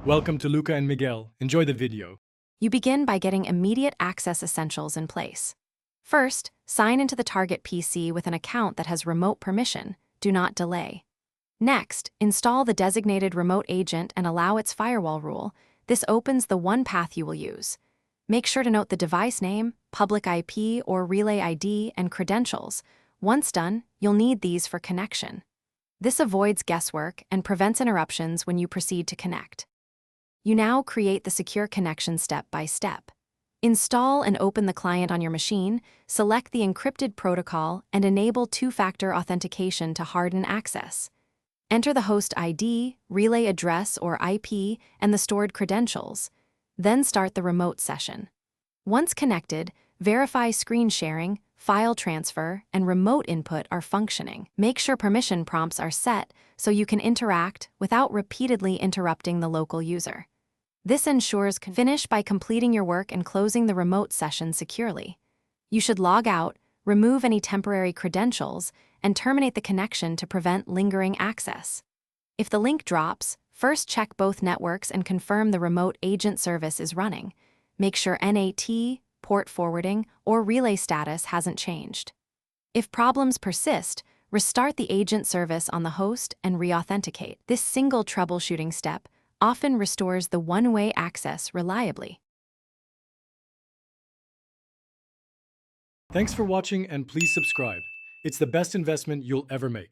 Welcome to Luca and Miguel. Enjoy the video. You begin by getting immediate access essentials in place. First, sign into the target PC with an account that has remote permission. Do not delay. Next, install the designated remote agent and allow its firewall rule. This opens the one path you will use. Make sure to note the device name, public IP or relay ID, and credentials. Once done, you'll need these for connection. This avoids guesswork and prevents interruptions when you proceed to connect. You now create the secure connection step by step. Install and open the client on your machine, select the encrypted protocol, and enable two-factor authentication to harden access. Enter the host ID, relay address or IP, and the stored credentials. Then start the remote session. Once connected, verify screen sharing, file transfer, and remote input are functioning. Make sure permission prompts are set so you can interact without repeatedly interrupting the local user. This ensures finish by completing your work and closing the remote session securely. You should log out, remove any temporary credentials, and terminate the connection to prevent lingering access. If the link drops, first check both networks and confirm the remote agent service is running. Make sure NAT, port forwarding, or relay status hasn't changed. If problems persist, restart the agent service on the host and re-authenticate. This single troubleshooting step often restores the one-way access reliably. Thanks for watching and please subscribe. It's the best investment you'll ever make.